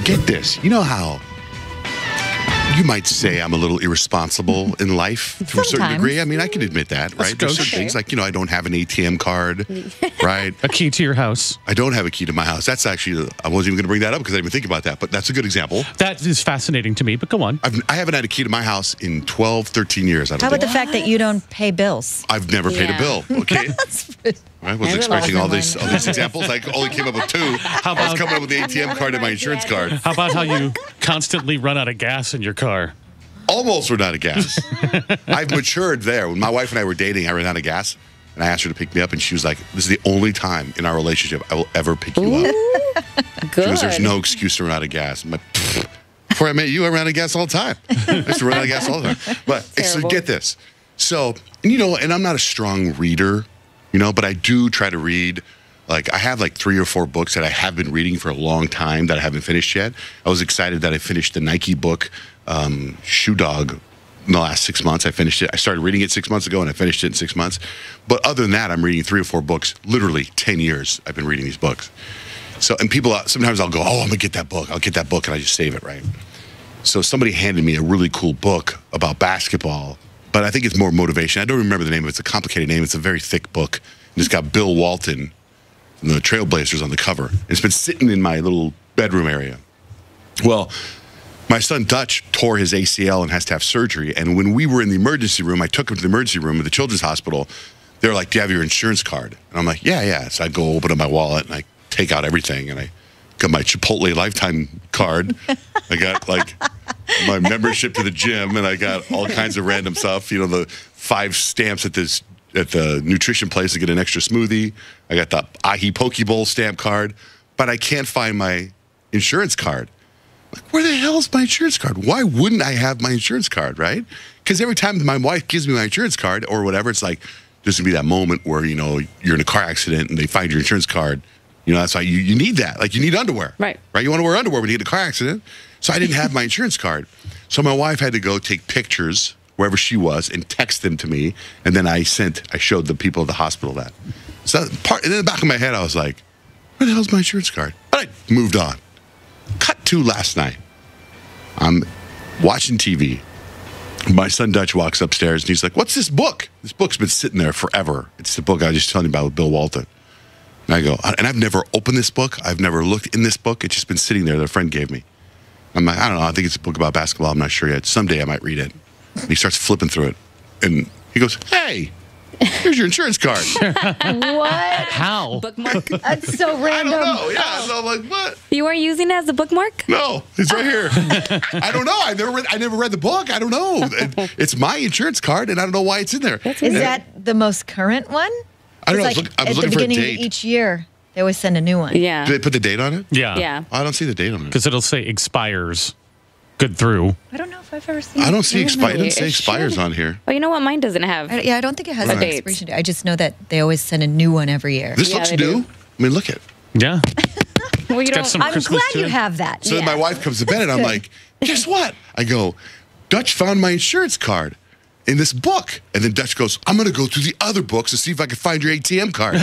get this. You know how you might say I'm a little irresponsible in life to a certain degree. I mean, I can admit that, right? There's certain things like, I don't have an ATM card, right? A key to your house. I don't have a key to my house. That's actually, I wasn't even going to bring that up because I didn't even think about that, but that's a good example. That is fascinating to me, but go on. I haven't had a key to my house in 12, 13 years. How about the fact that you don't pay bills? I've never paid a bill, okay? I was expecting all these examples. I only came up with two. I was coming up with the ATM card and my insurance card. How about how you constantly run out of gas in your car? Almost run out of gas. I've matured there. When my wife and I were dating, I ran out of gas, and I asked her to pick me up, and she was like, this is the only time in our relationship I will ever pick you up. Good. She goes, there's no excuse to run out of gas. I'm like, before I met you, I ran out of gas all the time. I used to run out of gas all the time. But so get this. So, and I'm not a strong reader, but I do try to read. Like, I have 3 or 4 books that I have been reading for a long time that I haven't finished yet. I was excited that I finished the Nike book, Shoe Dog, in the last 6 months. I finished it. I started reading it 6 months ago, and I finished it in 6 months. But other than that, I'm reading 3 or 4 books. Literally 10 years I've been reading these books. So, and people, sometimes I'll go, oh, I'm going to get that book. I'll get that book, and I just save it, right? So somebody handed me a really cool book about basketball, but I think it's more motivation. I don't remember the name of it. It's a complicated name. It's a very thick book. And it's got Bill Walton and the Trailblazers on the cover. And it's been sitting in my little bedroom area. Well, my son Dutch tore his ACL and has to have surgery. And when we were in the emergency room, I took him to the emergency room at the Children's Hospital. They're like, do you have your insurance card? And I'm like, yeah. So I go open up my wallet and I take out everything. And I got my Chipotle lifetime card. I got my membership to the gym, and I got all kinds of random stuff. The 5 stamps at the nutrition place to get an extra smoothie. I got the Ahi Poke Bowl stamp card, but I can't find my insurance card. Where the hell is my insurance card? Why wouldn't I have my insurance card, right? Because every time my wife gives me my insurance card or whatever, it's like there's going to be that moment where, you're in a car accident and they find your insurance card. That's why you need that. You need underwear. Right. You want to wear underwear when you get in a car accident. So I didn't have my insurance card. So my wife had to go take pictures wherever she was and text them to me. And then I showed the people at the hospital that. So in the back of my head, I was like, where the hell's my insurance card? But I moved on. Cut to last night. I'm watching TV. My son Dutch walks upstairs and he's like, what's this book? This book's been sitting there forever. It's the book I was just telling you about with Bill Walton. And I go, and I've never opened this book. I've never looked in this book. It's just been sitting there that a friend gave me. I'm like, I don't know. I think it's a book about basketball. I'm not sure yet. Someday I might read it. And he starts flipping through it. And he goes, hey, here's your insurance card. What? How? Bookmark. That's so random. I don't know. Yeah. So I'm like, what? You weren't using it as a bookmark? No, it's right here. I don't know. I never read the book. I don't know. It's my insurance card, and I don't know why it's in there. Is that the most current one? I don't know. I was looking for a at the beginning date. of each year, they always send a new one. Yeah. Did they put the date on it? Yeah. Yeah. I don't see the date on it. Because it'll say expires. Good through. I don't know if I've ever seen it. I don't see expires. It doesn't say It expires should. on here. Oh, you know what? Mine doesn't have. I don't think it has A an date. expiration date. I just know that they always send a new one every year. This Yeah, looks they new. do. I mean, look at it. Yeah. Well, you got don't. some- I'm Christmas glad you too. have that. So then my wife comes to bed, and I'm like, guess what? I go, Dutch found my insurance card in this book. And then Dutch goes, I'm going to go through the other books to see if I can find your ATM card.